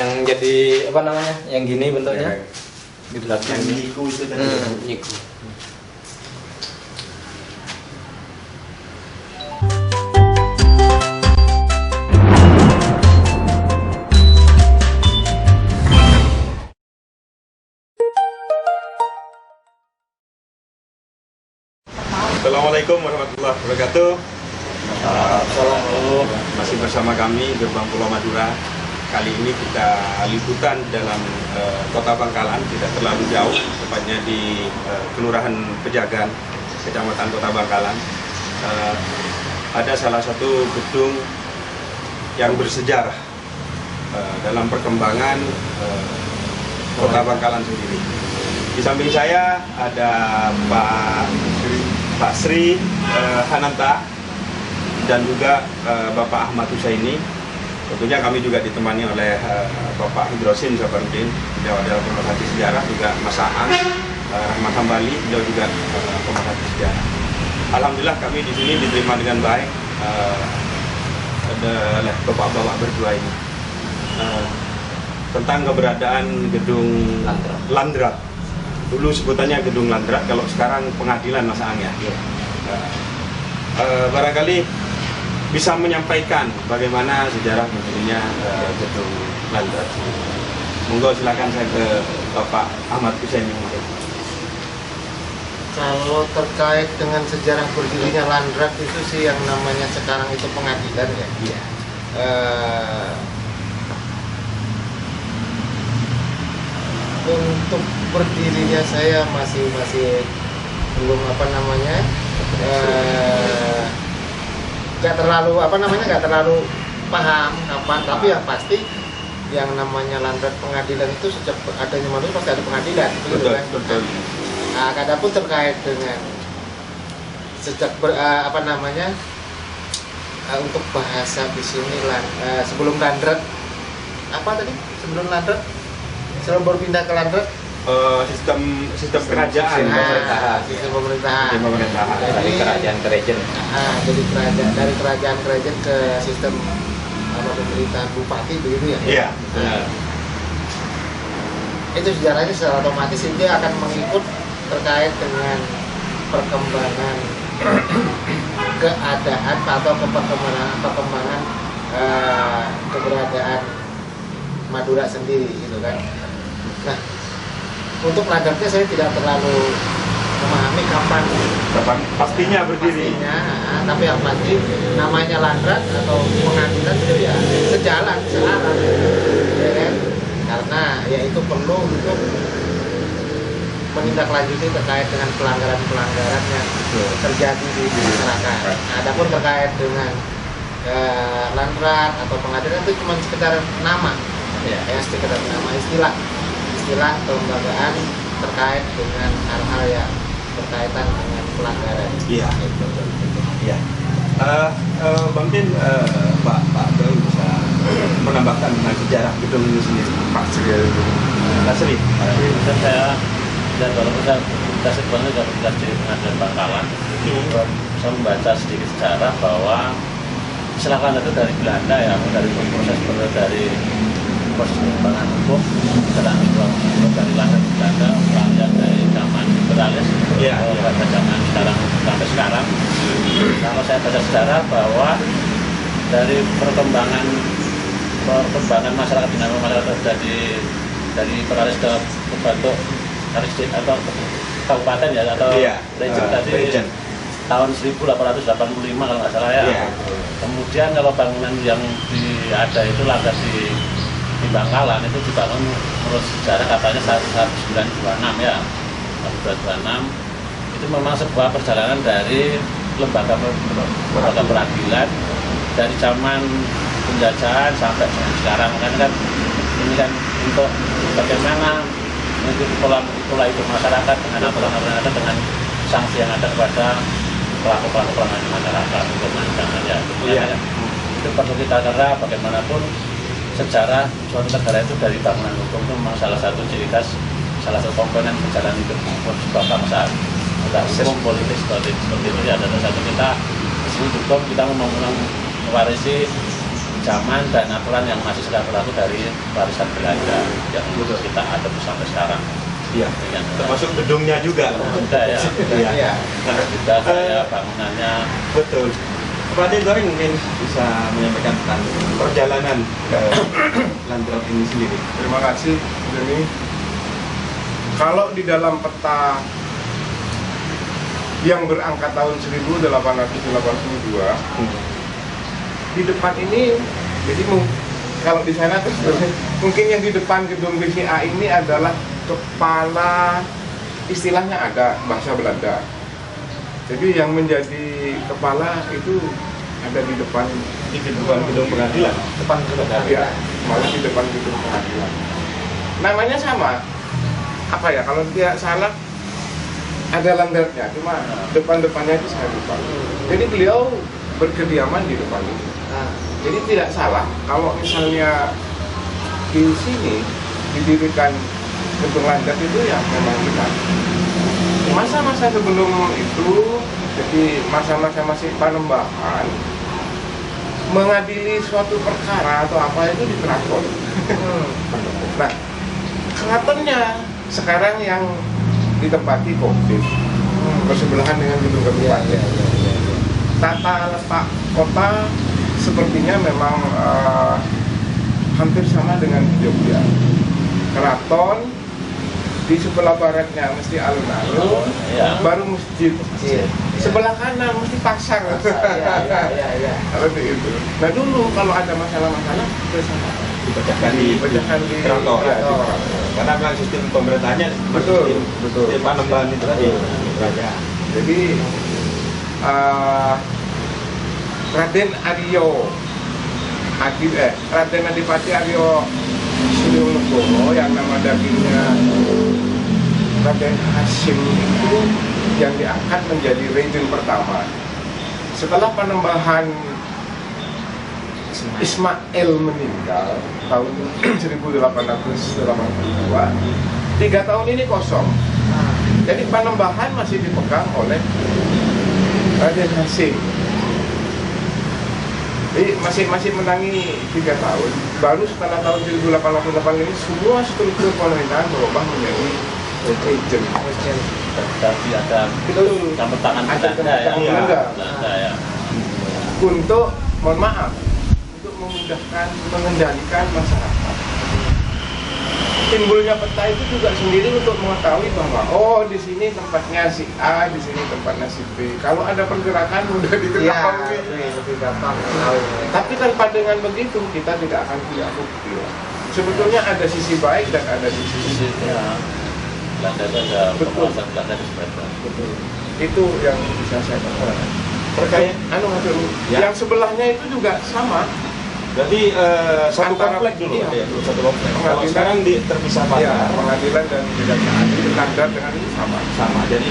yang jadi apa namanya? Yang gini bentuknya. Ya. Di belakang Yang nyiku itu tadi. nyiku. Assalamualaikum warahmatullahi wabarakatuh. Assalamualaikum. Masih bersama kami Gerbang Pulau Madura. Kali ini kita liputan dalam Kota Bangkalan, tidak terlalu jauh, tepatnya di Kelurahan Pejagan, Kecamatan Kota Bangkalan. Ada salah satu gedung yang bersejarah dalam perkembangan Kota Bangkalan sendiri. Di samping saya ada Pak Sri Hananta dan juga Bapak Ahmad Husaini. Tentunya kami juga ditemani oleh Bapak Hidrosin Sabarudin, beliau adalah pemerhati sejarah, juga Mas Aang Rahmat Hambali, beliau juga pemerhati sejarah. Alhamdulillah kami di sini diterima dengan baik oleh bapak-bapak berdua ini tentang keberadaan gedung Landrat. Dulu sebutannya gedung Landrat, kalau sekarang pengadilan Mas Aang ya. Barangkali bisa menyampaikan bagaimana sejarah berdirinya gedung Landrat. Monggo silakan saya ke Bapak Ahmad Husaini. Kalau terkait dengan sejarah berdirinya Landrat itu sih yang namanya sekarang itu pengadilan ya. Iya. Untuk berdirinya saya masih belum nggak terlalu paham kapan, tapi yang pasti yang namanya Landrat pengadilan itu sejak adanya manusia pasti ada pengadilan, Betul, kan? betul. Nah, adapun terkait dengan sejak untuk bahasa di sini sebelum Landrat sebelum berpindah ke Landrat sistem kerajaan, sistem pemerintahan. Dari kerajaan ke region. Dari kerajaan ke sistem pemerintahan bupati begitu ya. Iya. Itu sejarahnya secara otomatis dia akan mengikut terkait dengan perkembangan keadaan atau perkembangan keberadaan Madura sendiri gitu kan. Nah, untuk Landratnya saya tidak terlalu memahami kapan pastinya berdiri. Tapi yang pasti namanya Landrat atau pengadilan itu ya searah, ya kan? Karena ya itu perlu untuk menindaklanjuti terkait dengan pelanggaran yang terjadi di masyarakat. Nah, adapun terkait dengan Landrat atau pengadilan itu cuma sekedar nama, ya sekedar nama istilah kelembagaan terkait dengan hal-hal yang berkaitan dengan pelanggaran. Iya. Iya. Bang Din, Pak Doi bisa menambahkan tentang sejarah gedung ini sendiri. Pak Sri. Saya dan kalau kita sebelumnya sudah bertugas di Pengadilan Bangkalan, saya membaca sedikit sejarah bahwa silakan itu dari Belanda ya, dari proses pengembangan hukum dari Landrat Belanda, Belanda dari zaman liberalis pada zaman sekarang sampai sekarang. Kalau saya baca sejarah bahwa dari perkembangan masyarakat dinamika masyarakat dari liberalis ke bentuk atau kabupaten ya atau region tadi tahun 1885 kalau nggak salah ya. Kemudian kalau bangunan yang ada itu lantas di Bangkalan itu dibangun menurut sejarah katanya 1926 ya, 1926 itu memang sebuah perjalanan dari lembaga peradilan dari zaman penjajahan sampai sekarang kan ini kan untuk bagaimana mengikuti pola hidup masyarakat dengan aturan-aturan yang ada, dengan sanksi yang ada kepada pelaku-pelaku pelanggaran masyarakat untuk jangan ya. Itu perlu kita kira bagaimanapun sejarah suatu negara itu dari bangunan hukum itu memang salah satu ciri khas, salah satu komponen perjalanan hidup sebuah bangsa. Tidak hukum politik seperti itu ya. Dan satu kita disebut hukum, kita mewarisi zaman dan aturan yang masih sudah berlaku dari warisan Belanda yang kita ada sampai sekarang. Iya, Yang termasuk gedungnya juga. ada ya, Iya. juga kayak bangunannya. Betul. Pak Dendori mungkin bisa menyampaikan tentang perjalanan ke Landrat ini sendiri. Terima kasih, Denny. Kalau di dalam peta yang berangkat tahun 1882, di depan ini, jadi kalau di sana terus mungkin yang di depan gedung BCA ini adalah kepala, istilahnya ada bahasa Belanda. Jadi yang menjadi kepala itu ada di depan Gedung pengadilan. Depan gedung ya, malah di depan gedung pengadilan. Namanya sama, apa ya? Kalau tidak salah ada landratnya, cuma depan-depannya itu saya lupa. Jadi beliau berkediaman di depan ini. Jadi tidak salah kalau misalnya di sini didirikan gedung landrat itu ya memang benar. Masa-masa sebelum itu, jadi masa-masa masih Panembahan, mengadili suatu perkara atau apa itu di keraton. Nah, keratonnya sekarang yang ditempati Koptis, bersebelahan dengan gedung kabupaten. Tata letak kota sepertinya memang hampir sama dengan Jogja. Keraton di sebelah baratnya mesti alun-alun, baru masjid. Sebelah kanan mesti pasar. Seperti itu. Nah dulu kalau ada masalah-masalah bersama Dipecahkan di keraton. Karena memang sistem pemerintahnya Betul. Sistem Panembahan itu tadi. Jadi Raden Adipati Aryo Siliwangi yang nama dagingnya Raden Hasim itu yang diangkat menjadi Raden pertama. Setelah Panembahan Ismail meninggal tahun 1882, 3 tahun ini kosong. Jadi Panembahan masih dipegang oleh Raden Hasim. Jadi masih menangi 3 tahun. Baru setelah tahun 1888 ini semua struktur pemerintahan berubah menjadi region. Tapi ada campur tangan Belanda ya. Untuk mohon maaf, untuk memudahkan mengendalikan masyarakat. Timbulnya peta itu juga sendiri untuk mengetahui bahwa oh di sini tempatnya si A, di sini tempatnya si B. Kalau ada pergerakan mudah diketahui. Lebih gampang. Tapi tanpa dengan begitu kita tidak akan punya bukti. Sebetulnya ada sisi baik dan ada sisi Belanda itu ada penguasa Belanda di sebelah. betul. Itu yang bisa saya katakan. Terkait yang sebelahnya itu juga sama. Berarti satu Antara- komplek dulu, iya. satu komplek. Kalau Pengadilan. sekarang terpisah Ya, pada pengadilan dan kejaksaan itu standar dengan itu sama. sama. Jadi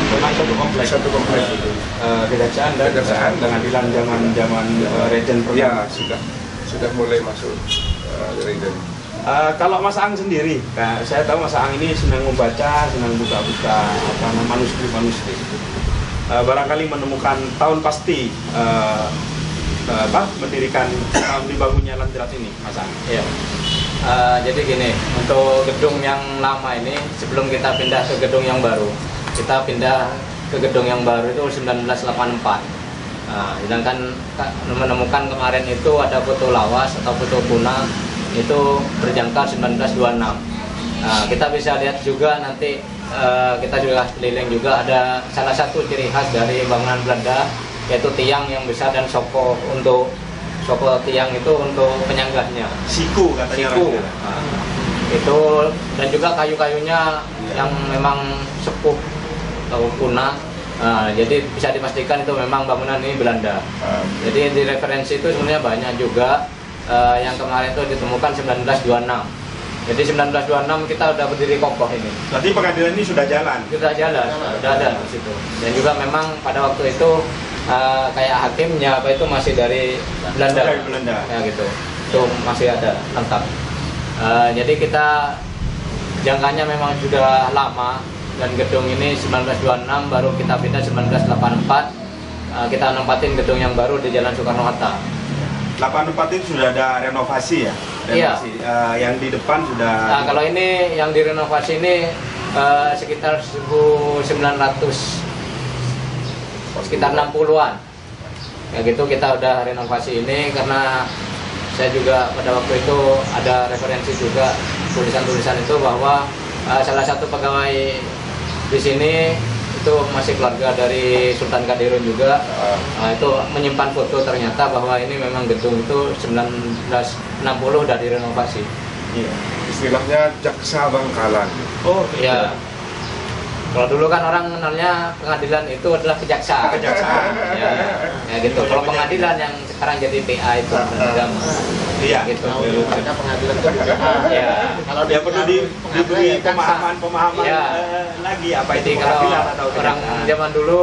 memang satu komplek. Satu komplek. Kejaksaan dan Kejaksaan dan- pengadilan zaman Raden Ya, pertama. sudah mulai masuk Raden. Kalau Mas Ang sendiri, saya tahu Mas Ang ini senang membaca, senang buka-buka manuskrip. Barangkali menemukan tahun pasti mendirikan tahun dibangunnya Landrat ini, Mas Ang. Iya. Jadi gini, untuk gedung yang lama ini sebelum kita pindah ke gedung yang baru, kita pindah ke gedung yang baru itu 1984. Sedangkan menemukan kemarin itu ada foto lawas atau foto kuna itu berjangka 1926. Kita bisa lihat juga nanti kita juga keliling juga ada salah satu ciri khas dari bangunan Belanda yaitu tiang yang besar dan soko tiang itu untuk penyanggahnya. Siku katanya. Siku. Itu dan juga kayu-kayunya yang memang sepuh atau kuna. Jadi bisa dipastikan itu memang bangunan ini Belanda. Jadi di referensi itu sebenarnya banyak juga yang kemarin itu ditemukan 1926. Jadi 1926 kita udah berdiri kokoh ini. Berarti pengadilan ini sudah jalan. Sudah jalan, sudah ada di situ. Dan juga memang pada waktu itu kayak hakimnya apa itu masih dari Belanda. Dari Belanda. Ya gitu. Itu masih ada lengkap. Jadi kita jangkanya memang sudah lama dan gedung ini 1926 baru kita pindah 1984. Kita nempatin gedung yang baru di Jalan Soekarno-Hatta. 84 itu sudah ada renovasi ya? Iya. Yang di depan sudah... Nah, kalau ini yang direnovasi ini sekitar 1900, sekitar 60-an. Ya gitu, kita udah renovasi ini karena saya juga pada waktu itu ada referensi juga tulisan-tulisan itu bahwa salah satu pegawai di sini itu masih keluarga dari Sultan Qadirun juga. Itu menyimpan foto, ternyata bahwa ini memang gedung itu 1960 udah direnovasi. Iya. Istilahnya jaksa Bangkalan. Oh Ya. Kalau dulu kan orang mengenalnya pengadilan itu adalah kejaksaan. Kejaksaan. Ya gitu. Kalau pengadilan yang sekarang jadi PA itu agama. Iya. Gitu. Mereka pengadilan itu juga. Ya. Kalau Ya perlu diberi pengadilan pemahaman Iya. lagi apa itu Jadi kalau pengadilan atau orang kejaksaan. zaman dulu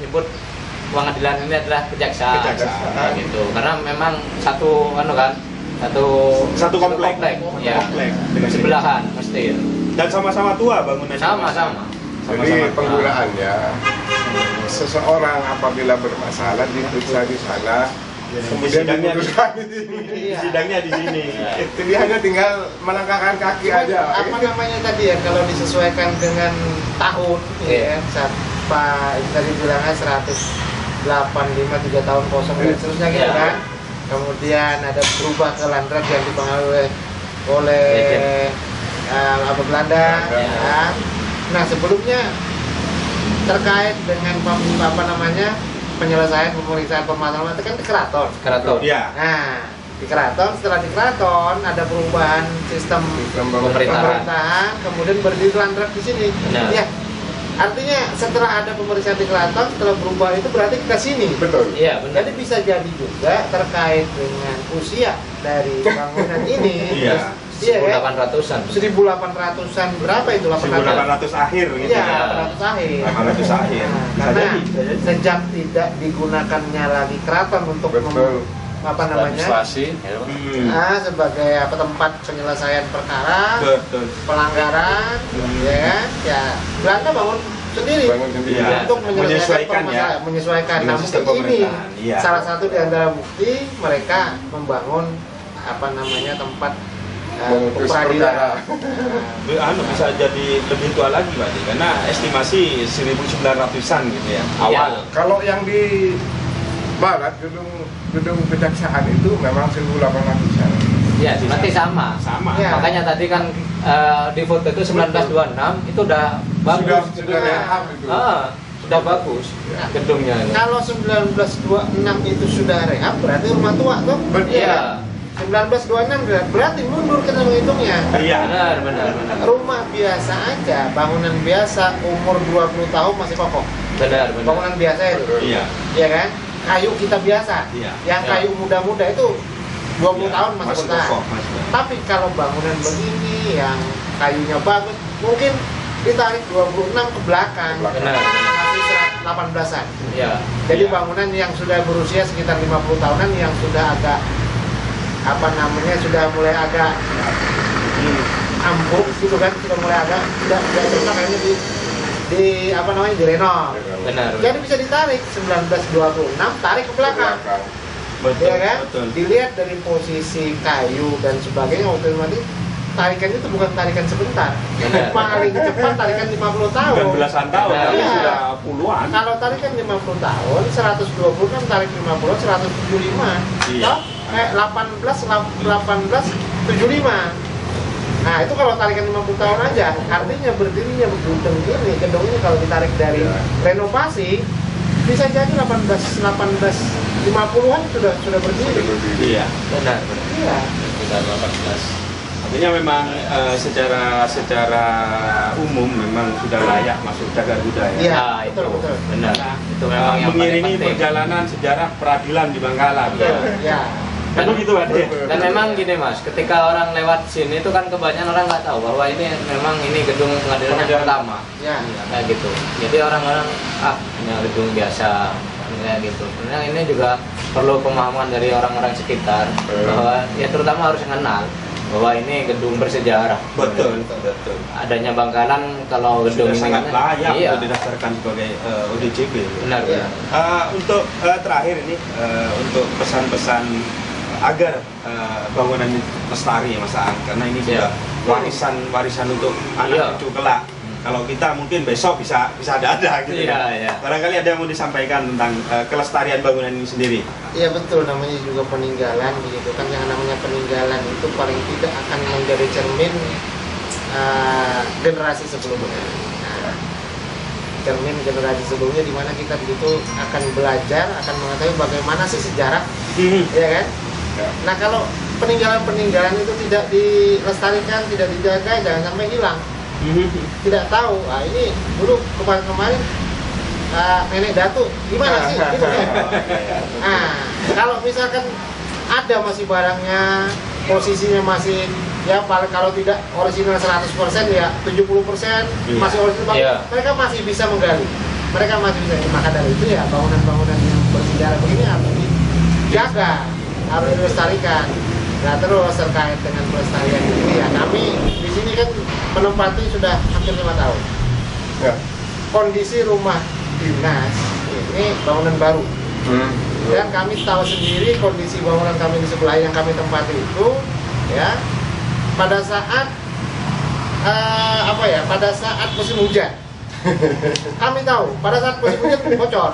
nyebut pengadilan ini adalah kejaksaan. Kejaksaan. Nah, gitu. Karena memang satu Satu komplek. Ya. Komplek dengan Sebelahan mesti. Dan sama-sama tua bangunannya. Sama-sama. Jadi penggunaannya seseorang apabila bermasalah diperiksa di sana, kemudian Sidangnya diputuskan di sini. Iya. Sidangnya di sini. Jadi hanya tinggal melangkahkan kaki aja. Apa namanya tadi ya, kalau disesuaikan dengan tahun ya, Pak tadi bilangnya 185 3 tahun kosong dan seterusnya gitu Iya. kan. Kemudian ada berubah ke landrat yang dipengaruhi oleh apa Belanda. Ya. Nah sebelumnya terkait dengan apa namanya penyelesaian pemeriksaan permasalahan itu kan di keraton. Keraton. Iya. Nah di keraton, setelah di keraton ada perubahan sistem pemerintahan, kemudian berdiri landrat di sini. Benar. Ya, artinya setelah ada pemeriksaan di keraton, setelah berubah itu berarti ke sini. Betul. Iya, benar. Jadi bisa jadi juga terkait dengan usia dari bangunan ini. Iya. Iya kan? 1800-an. 1800-an berapa itu? 1800 akhir gitu Iya, ya. 800 akhir. 800 akhir. Nah, Bisa karena jadi, bisa jadi. sejak tidak digunakannya lagi keraton untuk Betul. apa namanya? Administrasi, ya, Pak. Sebagai apa tempat penyelesaian perkara, Betul. pelanggaran, ya kan? Ya, Belanda bangun sendiri. Bangun sendiri. Iya. Untuk Menyesuaikan menyelesaikan ya. menyesuaikan. Dengan Nah, sistem mungkin ini pemerintahan. Iya. salah satu di antara bukti mereka membangun apa namanya tempat Memutus peradilan. Bisa jadi lebih tua lagi Pak, karena estimasi 1900-an gitu ya, awal. Kalau yang di barat gedung kejaksaan itu memang 1800-an. Ya, berarti sama. Sama. Iya. Makanya tadi kan di foto itu 1926 itu udah bagus. Sudah rehab itu. Sudah bagus gedungnya. Kalau 1926 itu sudah rehab, berarti rumah tua tuh. Iya. 1926 berarti mundur kita menghitungnya. Iya. Benar. Rumah biasa aja, bangunan biasa umur 20 tahun masih kokoh. Benar. Bangunan biasa itu. Iya. Iya kan? Kayu kita biasa. Iya. Yang Iya. kayu muda-muda itu 20 Iya, tahun masih bertahan. kokoh, masih bertahan. Tapi kalau bangunan begini yang kayunya bagus, mungkin ditarik 26 ke belakang. Benar. Masih 18-an. Iya. Jadi Iya. bangunan yang sudah berusia sekitar 50 tahunan yang sudah agak apa namanya sudah mulai agak ambruk gitu kan, sudah mulai agak tidak cocok kayaknya di apa namanya direnov. Benar. Jadi bisa ditarik 1926 tarik ke belakang. Betul. Ya kan? Betul. Dilihat dari posisi kayu dan sebagainya otomatis tarikannya itu bukan tarikan sebentar. Benar. Paling cepat tarikan 50 tahun. Bukan belasan tahun, Benar. tapi Iya. sudah puluhan. Kalau tarikan 50 tahun, 120 kan tarik 50, 175. Iya. 1875. Nah, itu kalau tarikan 50 tahun aja, artinya berdirinya gedung ini, gedung ini kalau ditarik dari renovasi bisa jadi 1850-an sudah berdiri. Iya. Benar. Iya. Sekitar 18. Artinya memang secara umum memang sudah layak masuk cagar budaya. Iya, Nah, betul, betul. Benar. Itu memang yang paling Mengiringi penting. perjalanan sejarah peradilan di Bangkalan. Ya. Kan begitu Pak. Dan memang gini Mas, ketika orang lewat sini itu kan kebanyakan orang nggak tahu bahwa ini memang ini gedung pengadilan yang pertama. Ya. Kayak gitu. Jadi orang-orang ini gedung biasa kayak gitu. Sebenarnya ini juga perlu pemahaman dari orang-orang sekitar bahwa ya terutama harus mengenal bahwa ini gedung bersejarah. Betul, betul. Adanya Bangkalan kalau gedung Sudah ini sangat layak iya. untuk didaftarkan sebagai ODCB. Benar. Iya. Untuk terakhir ini untuk pesan-pesan agar bangunan ini lestari ya Mas Aan, karena ini juga warisan untuk anak cucu kelak. Kalau kita mungkin besok bisa ada gitu ya. Barangkali ada yang mau disampaikan tentang kelestarian bangunan ini sendiri. Iya betul, namanya juga peninggalan begitu kan. Yang namanya peninggalan itu paling tidak akan menjadi cermin generasi sebelumnya. Cermin generasi sebelumnya di mana kita begitu akan belajar, akan mengetahui bagaimana sih sejarah, ya kan? Nah kalau peninggalan-peninggalan itu tidak dilestarikan, tidak dijaga, jangan sampai hilang. Tidak tahu, ini dulu kemarin nenek Datuk gimana sih gitu kan. Nah kalau misalkan ada masih barangnya, posisinya masih ya kalau tidak original 100% ya 70% masih original, mereka masih bisa menggali, mereka masih bisa. Maka dari itu ya bangunan-bangunan yang bersejarah begini harus dijaga, harus dilestarikan. Nah terus terkait dengan pelestarian ini ya, kami di sini kan menempati sudah hampir 5 tahun. Kondisi rumah dinas ini bangunan baru, dan kami tahu sendiri kondisi bangunan kami di sebelah yang kami tempati itu ya, pada saat pada saat musim hujan kami tahu pada saat musim hujan bocor.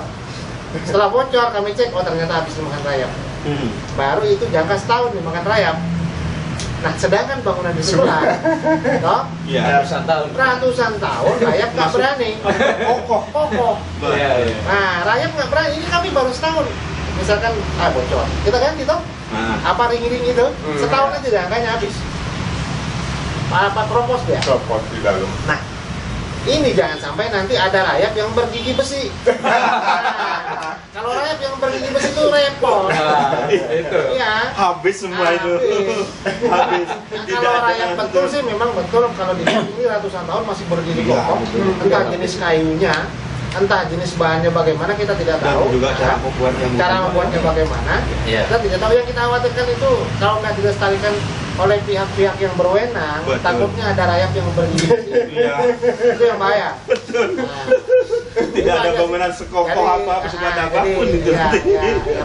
Setelah bocor kami cek, oh ternyata habis dimakan rayap. Baru itu jangka setahun dimakan rayap. Nah sedangkan bangunan di sebelah ratusan tahun rayap nggak berani, kokoh. Nah rayap nggak berani, ini kami baru setahun. Misalkan bocor, kita ganti toh, apa ring-ring itu setahun aja jangkanya habis. Apa kropos dia? Copot di dalam. Nah, ini jangan sampai nanti ada rayap yang bergigi besi. Nah, kalau rayap yang bergigi besi itu repot. Itu. Iya. Habis semua itu. Habis. Nah, kalau rayap betul sih memang betul, kalau di sini ratusan tahun masih berdiri kokoh. Entah jenis kayunya, entah jenis bahannya bagaimana kita tidak tahu. Juga cara membuatnya bagaimana. Kita tidak tahu. Yang kita khawatirkan itu kalau nggak dilestarikan oleh pihak-pihak yang berwenang, takutnya ada rayap yang bergigi besi. Itu yang bahaya. Nah, tidak ada bangunan sekokoh sekuat apapun itu. Ya,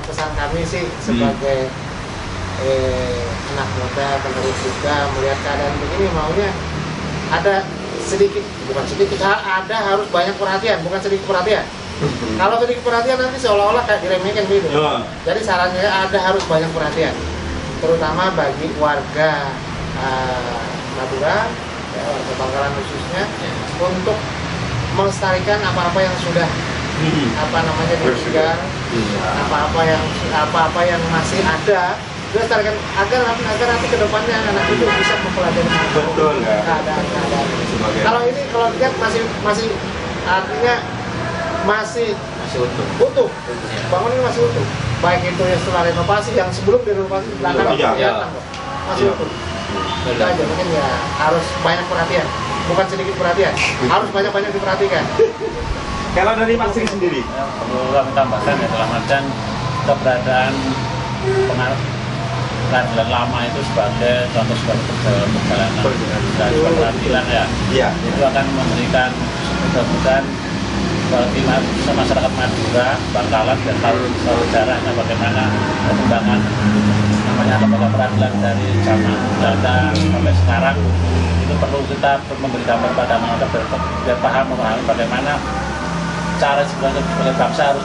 pesan kami sih sebagai anak muda penerus juga melihat keadaan begini, maunya ada harus banyak perhatian, bukan sedikit perhatian. Kalau sedikit perhatian nanti seolah-olah kayak diremehkan gitu. Jadi sarannya ada harus banyak perhatian, terutama bagi warga Madura, warga Bangkalan khususnya, untuk melestarikan apa-apa yang sudah ditinggal, apa-apa yang masih ada, dilestarikan agar nanti kedepannya anak itu bisa mempelajari keadaan. Kalau ini kalau lihat masih artinya masih utuh, bangunan masih utuh. Baik itu yang setelah renovasi, yang sebelum direnovasi belakang masih utuh. Itu aja, mungkin ya harus banyak perhatian, bukan sedikit perhatian, harus banyak diperhatikan. Kalau dari Mas Sri sendiri, perlu kami tambahkan ya, dalam artian keberadaan peradilan lama itu sebagai contoh perjalanan dan peradilan ya, itu akan memberikan mudah-mudahan bagi masyarakat Madura, Bangkalan dan tahu sejarahnya bagaimana perkembangan namanya lembaga peradilan dari zaman Belanda sampai sekarang. Itu perlu kita memberi gambar pada masyarakat biar memahami bagaimana cara sebenarnya sebagai bangsa harus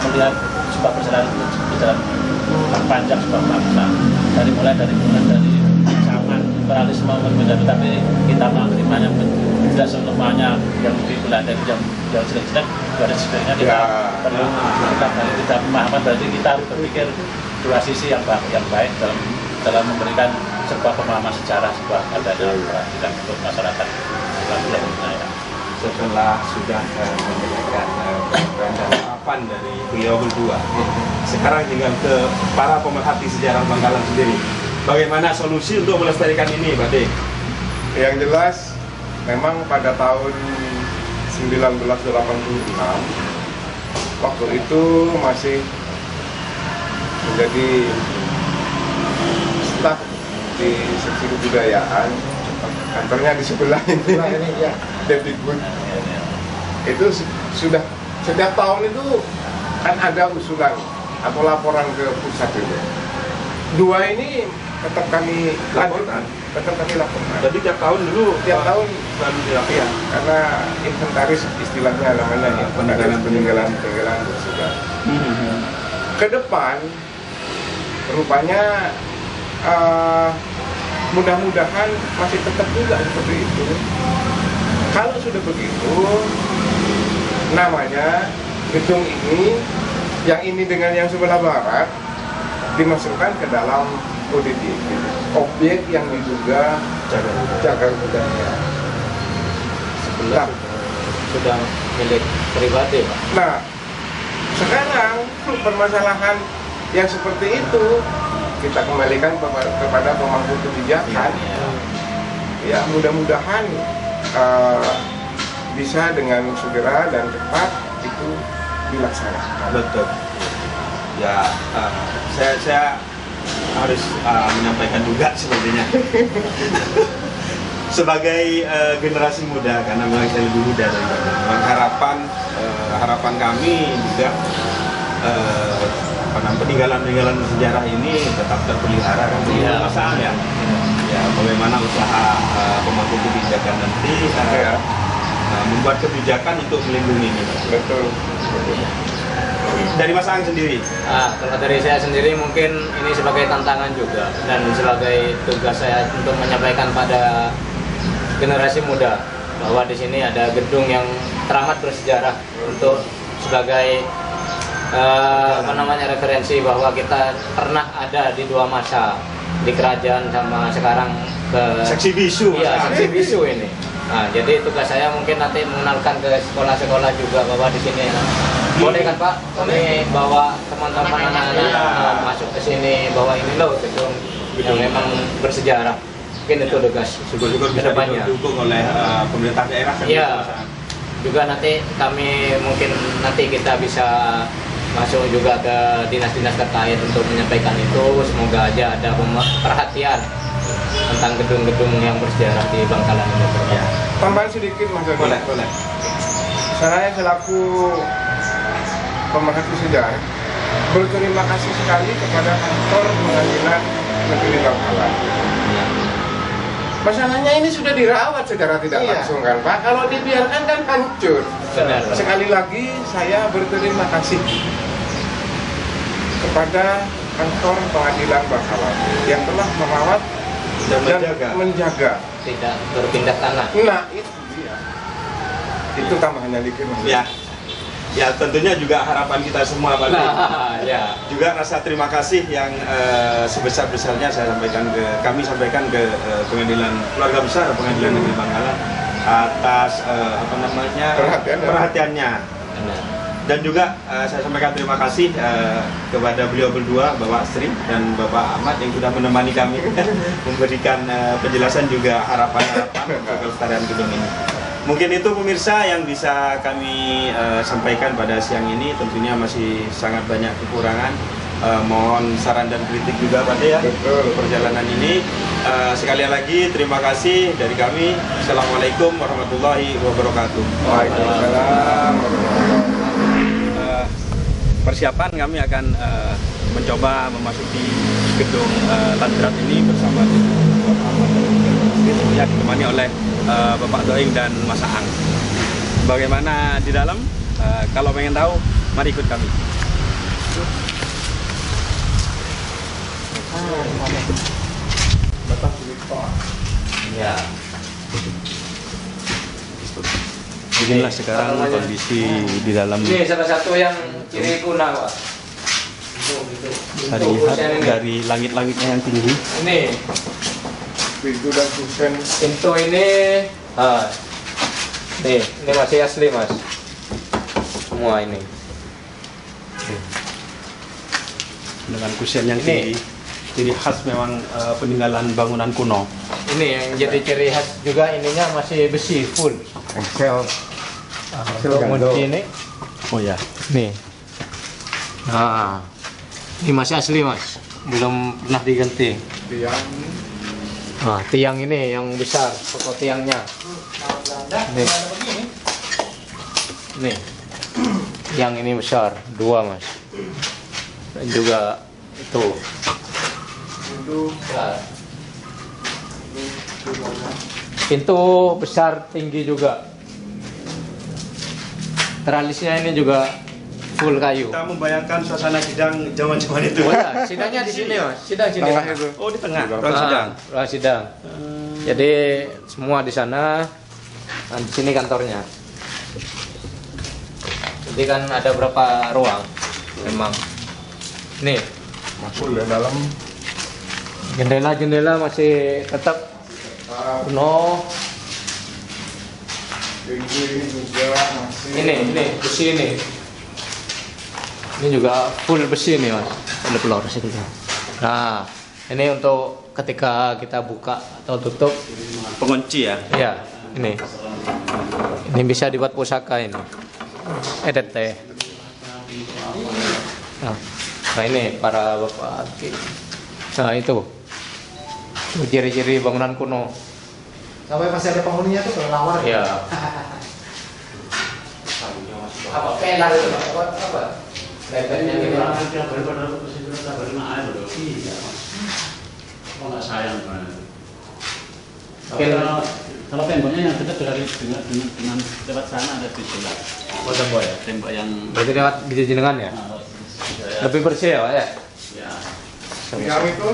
melihat sebuah perjalanan panjang sebuah bangsa, mulai dari zaman imperialisme berbeda, tapi kita menerimanya tidak semuanya yang di Belanda yang jelek-jelek, ada sebenarnya kita perlu kita memahami, berarti kita harus berpikir dua sisi yang baik dalam memberikan sebuah pemahaman sejarah sebuah adanya peradilan untuk masyarakat Madura. Setelah sudah memberikan harapan dari beliau berdua, sekarang tinggal ke para pemerhati sejarah Bangkalan sendiri. Bagaimana solusi untuk melestarikan ini, Pak De? Yang jelas, memang pada tahun 1986 waktu itu masih menjadi staf di seksi kebudayaan, kantornya di sebelah ini ya, Depdikbud. Itu sudah setiap tahun itu kan ada usulan atau laporan ke pusat itu dua ini tetap kami Laporkan. tetap kami laporkan. Jadi tiap tahun dulu Tiap tahun selalu dilakukan. iya, karena inventaris istilahnya namanya ya, peninggalan bersejarah. Ke depan rupanya mudah-mudahan masih tetap juga seperti itu. Kalau sudah begitu, namanya gedung ini dengan yang sebelah barat dimasukkan ke dalam ODD, objek yang diduga cagar budaya. Sebelah sudah milik pribadi, Pak. Nah, sekarang permasalahan yang seperti itu kita kembalikan kepada pemangku kebijakan. Ya, mudah-mudahan bisa dengan segera dan cepat itu dilaksanakan. Betul. Ya, saya harus menyampaikan juga sebenarnya sebagai generasi muda, karena memang saya lebih muda dari Bapak. Memang harapan kami juga peninggalan sejarah ini tetap terpelihara kan begitu Mas ya. Ya, bagaimana usaha pemangku kebijakan nanti membuat kebijakan untuk melindungi ini. Betul. Dari Mas Ang sendiri? Kalau dari saya sendiri mungkin ini sebagai tantangan juga dan sebagai tugas saya untuk menyampaikan pada generasi muda bahwa di sini ada gedung yang teramat bersejarah untuk sebagai referensi bahwa kita pernah ada di dua masa, di kerajaan sama sekarang ke seksi bisu. Iya, seksi bisu ini. Nah, jadi tugas saya mungkin nanti mengenalkan ke sekolah-sekolah juga bahwa di sini boleh kan Pak, kami bawa teman-teman anak-anak masuk ke sini, bawa ini loh gedung yang memang bersejarah. Mungkin itu tugas Syukur-syukur bisa didukung oleh pemerintah daerah kan. Iya. Juga nanti kita bisa masuk juga ke dinas-dinas terkait untuk menyampaikan itu. Semoga aja ada perhatian tentang gedung-gedung yang bersejarah di Bangkalan ini. Ya. Tambahan sedikit Mas Dodi. Boleh. Saya selaku pemerhati sejarah berterima kasih sekali kepada kantor pengadilan negeri Bangkalan. Masalahnya ini sudah dirawat secara tidak langsung kan Pak. Kalau dibiarkan kan hancur. Benar. Sekali lagi saya berterima kasih kepada kantor pengadilan Bangkalan yang telah merawat Dan menjaga. Tidak berpindah tangan. Nah itu dia. Itu tambahannya dikit Mas. Ya tentunya juga harapan kita semua Pak. Ya. Juga rasa terima kasih yang sebesar-besarnya kami sampaikan ke pengadilan keluarga besar pengadilan negeri Bangkalan atas perhatiannya. Benar. Dan juga saya sampaikan terima kasih kepada beliau berdua, Bapak Sri dan Bapak Ahmad yang sudah menemani kami memberikan penjelasan juga harapan-harapan untuk kelestarian gedung ini. Mungkin itu pemirsa yang bisa kami sampaikan pada siang ini. Tentunya masih sangat banyak kekurangan. Mohon saran dan kritik juga Pak ya. Betul. Perjalanan ini. Sekali lagi terima kasih dari kami. Assalamualaikum warahmatullahi wabarakatuh. Waalaikumsalam. Persiapan kami akan mencoba memasuki gedung Landrat ini bersama dengan Bapak Ahmad yang ditemani oleh Bapak Doing dan Mas Aang. Bagaimana di dalam? Kalau pengen tahu, mari ikut kami. Ya. Beginilah sekarang kondisi di dalam. Ini salah satu yang ciri kuna Pak. Bisa dilihat dari langit-langitnya yang tinggi. Ini Pintu dan kusen. pintu ini, nih, ini masih asli Mas. Semua ini. Dengan kusen yang Ini. tinggi. Ciri khas memang peninggalan bangunan kuno. Ini yang jadi ciri khas juga, ininya masih besi full. Excel. Untuk kunci ini, Oh ya. nih. Nah, ini masih asli Mas, belum pernah diganti. Nah, tiang ini yang besar, pokok tiangnya. Nih. Nih. Tiang ini besar, 2 Mas. Dan juga itu. pintu. Ya. Ini semuanya. Pintu besar tinggi juga. Tralisnya ini juga full kayu. Kita membayangkan suasana sidang zaman-zaman itu. Oh ya, sidangnya di sini mas. Sidang sini. Tengah itu. Oh, di tengah. Ruang Ruang sidang. Ruang sidang. Jadi semua di sana. Nah, di sini kantornya. Jadi kan ada berapa ruang? Memang. Nih, Masuk ke dalam. jendela-jendela masih tetap kuno. Pintu ini juga masih. Ini besi ini. Ini juga full besi nih mas. Ada pelor sedikit. Nah, ini untuk ketika kita buka atau tutup. Pengunci ya. Ya, ini. Ini bisa dibuat pusaka ini. Edet teh. Nah ini para bapak. Nah itu ciri-ciri bangunan kuno. Sampai masih ada penghuninya tuh kelelawar. Ya. Apa pelar itu? Apa? Lebarnya gitu. Kalau temboknya yang dekat dengan lewat sana ada di sebelah. Oh tembok ya. Tembok yang Berarti lewat gitu jenengan ya. Lebih bersih ya pak ya. ya. Yang itu.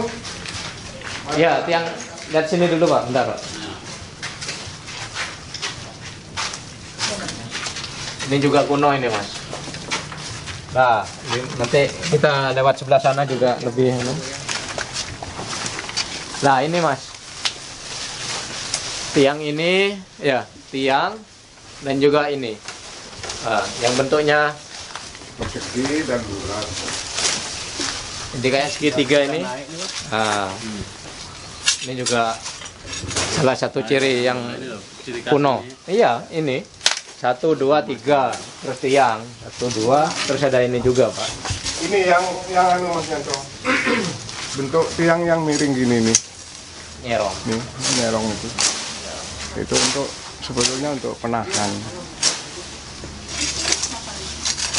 Ya tiang lihat sini dulu pak. Bentar pak. Ini juga kuno ini mas. Nah nanti kita lewat sebelah sana juga lebih. Nah ini mas. Tiang ini ya tiang dan juga ini yang bentuknya Persegi dan bulat. jadi kayak segitiga ini. Ini juga salah satu ciri yang kuno. Iya ini 1, 2, 3 terus tiang 1, 2 terus ada ini juga pak. Ini yang anu Mas Yanto. Bentuk tiang yang miring gini nih. Nyerong. Nih, nyerong itu. Itu untuk sebetulnya untuk penahan.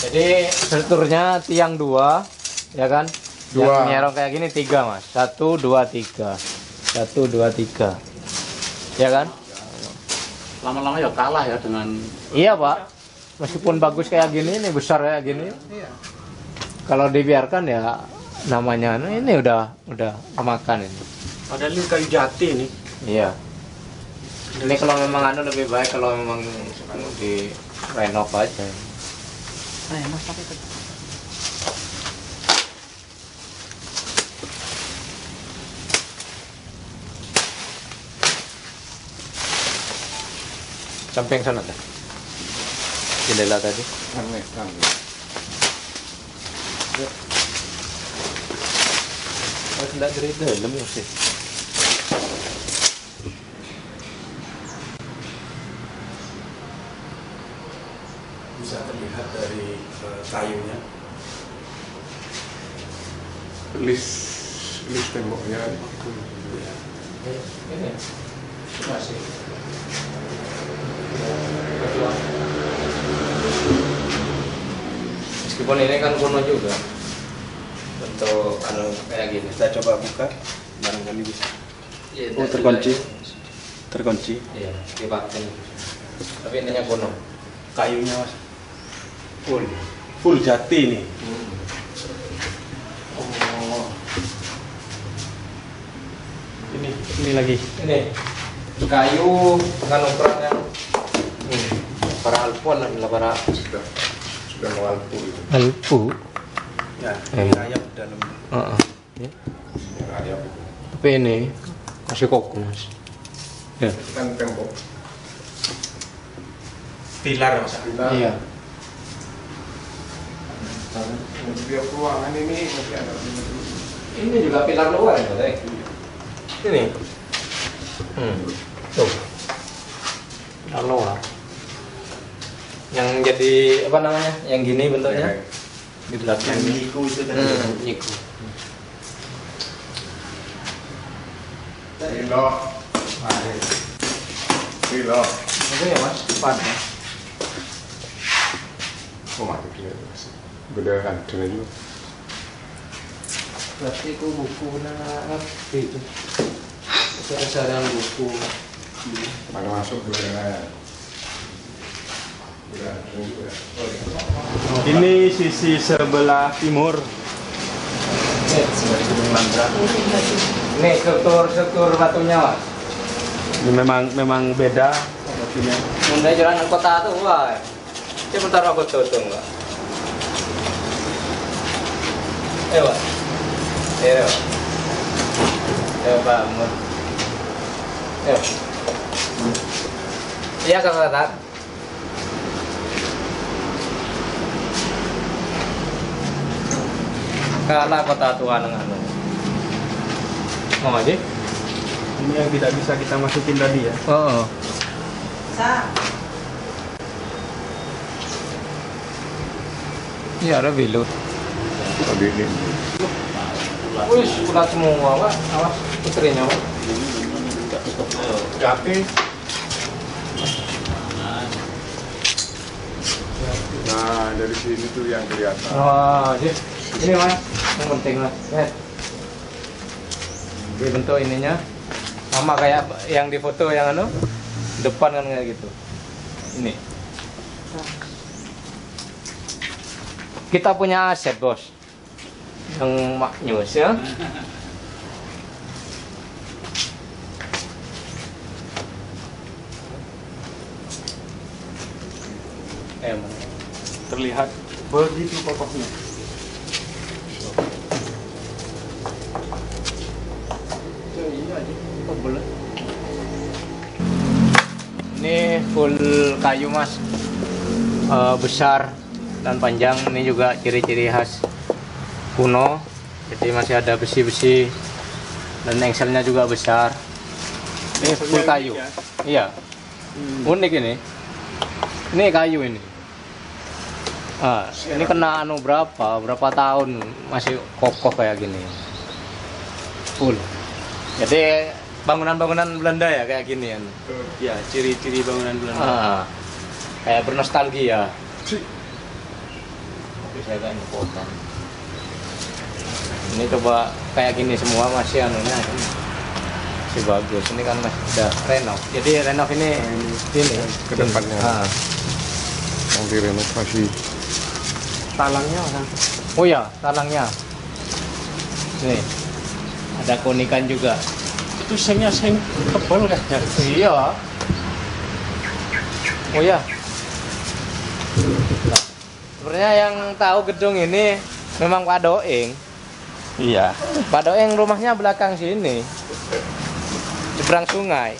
Jadi strukturnya tiang 2 ya kan? Yang Dua. nyerong kayak gini 3 mas. 1, 2, 3 1, 2, 3 ya kan? Lama-lama ya kalah ya dengan Iya pak. Meskipun bagus kayak gini, ini besar kayak gini. Kalau dibiarkan ya namanya ini udah kemakan ini. Padahal ini kayu jati ini. Iya. Ini kalau memang lebih baik kalau memang di renov aja. Samping sana dah. Jendela tadi. Aneh, aneh. Oh, tidak dari dalam ya sih. Bisa terlihat dari kayunya. List temboknya itu. Ini masih. Meskipun ini kan kuno juga. Bentuk kayak gini. Kita coba buka, barangkali bisa. Iya, Oh, terkunci. Terkunci. Iya, dipakai. Tapi ininya kuno. Kayunya mas. Full. Full jati ini. Oh. Ini lagi. Ini kayu dengan ukuran yang para alpon adalah para Sudah mengalpu itu. alpu. Ya, ini rayap dalam. Ya. Ini rayap itu. Tapi ini masih kokoh mas. Ya. Kan tembok. Pilar mas. Kita Iya. setiap ruangan ini masih ada. Ini juga pilar luar ya, Pak. Ini. Tuh. Pilar luar. Yang jadi apa namanya? Yang gini bentuknya? Di belakang. Yang nyiku itu tadi. Nyiku. Kilo. Kilo. Itu ya mas, depan ya. Oh mati dia. Beneran, dengan juga. Berarti ku buku nah itu. Cara-cara buku. Mana masuk dulu ya. Ini sisi sebelah timur. Nih struktur batunya mas. Ini memang beda. Bunda jalan kota tuh wah. Coba taruh foto tuh mbak. Pak. Bangun. Iya kakak tak. Karena kota tua dengan mau aja. Ini yang tidak bisa kita masukin tadi ya. Oh. Iya ada bilut. Tadi ini. Wih, kulat semua pak. Awas putrinya pak. Jati. Nah, dari sini tuh yang kelihatan. Oh, ini mas, yang penting mas. Ini bentuk ininya sama kayak yang di foto yang anu depan kan kayak gitu. Ini. Kita punya aset bos, yang maknyus ya. Terlihat begitu kokohnya. Ini full kayu mas, besar dan panjang. Ini juga ciri-ciri khas kuno. Jadi masih ada besi-besi dan engselnya juga besar. Ini full kayu. Iya, unik ini. Ini kayu ini. Ini kena anu berapa tahun masih kokoh kayak gini. Full. Jadi bangunan-bangunan Belanda ya kayak gini kan. Ya, ciri-ciri bangunan Belanda. Kayak bernostalgia. Bisa kayak potong. Ini coba kayak gini semua masih anunya masih bagus. Ini kan masih udah renov. Jadi renov ini Ke depannya. Yang direnovasi. Talangnya kan. Oh ya, talangnya. Nih. Ada keunikan juga. Itu sengnya seng tebal kayaknya. Iya. Oh ya. Nah, sebenarnya yang tahu gedung ini memang Pak Doeng. Iya. Pak Doeng rumahnya belakang sini. Seberang sungai.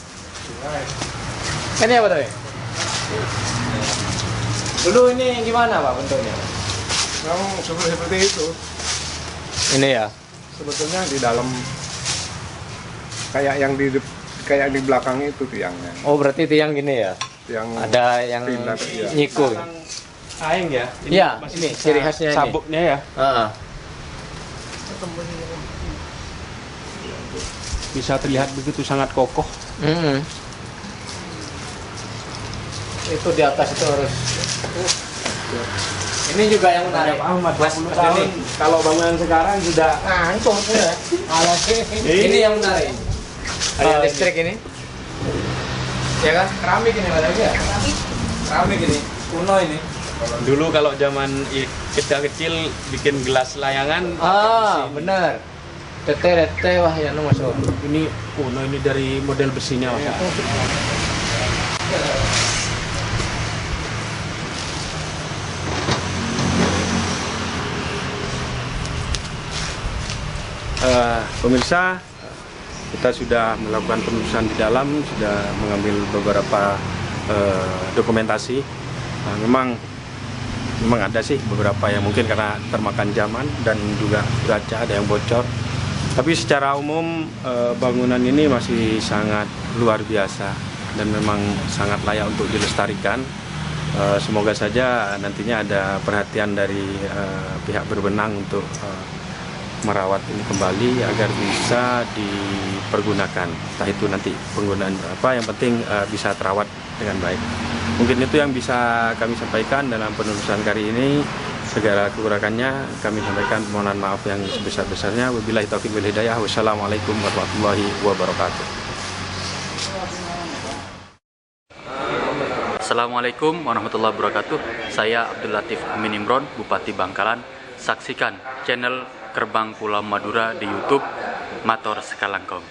Ini apa Doeng? Dulu ini gimana Pak bentuknya? Memang seperti itu. Ini ya. Sebetulnya di dalam kayak yang di belakang itu tiangnya. Oh berarti tiang gini ya? Yang Ada yang pindah, iya. nyiku. Aeng ya. Iya, masih ini bisa ciri khasnya ini. sabuknya ya. Bisa terlihat begitu sangat kokoh. Itu di atas itu harus. Ini juga yang menarik. Mas tahun. Kalau bangunan sekarang sudah hancur ya. Ini yang menarik. Ada listrik ini. Ya kan? Keramik ini ada ya? Keramik ini. Kuno ini. dulu kalau zaman kita kecil bikin gelas layangan. Benar. Tete wah ya nu masuk. Ini kuno ini dari model besinya Mas. Pemirsa, kita sudah melakukan penelusuran di dalam, sudah mengambil beberapa dokumentasi. Memang ada sih beberapa yang mungkin karena termakan zaman dan juga cuaca ada yang bocor. Tapi secara umum bangunan ini masih sangat luar biasa dan memang sangat layak untuk dilestarikan. Semoga saja nantinya ada perhatian dari pihak berwenang untuk merawat ini kembali agar bisa dipergunakan. Entah itu nanti penggunaan berapa, yang penting bisa terawat dengan baik. Mungkin itu yang bisa kami sampaikan dalam penelusuran kali ini. segala kekurangannya kami sampaikan permohonan maaf yang sebesar-besarnya. Wabillahi taufiq wal hidayah. Wassalamualaikum warahmatullahi wabarakatuh. Assalamualaikum warahmatullahi wabarakatuh. Saya Abdul Latif Amin Imron, Bupati Bangkalan. Saksikan channel Gerbang Pulau Madura di YouTube Mator Sekalangkong.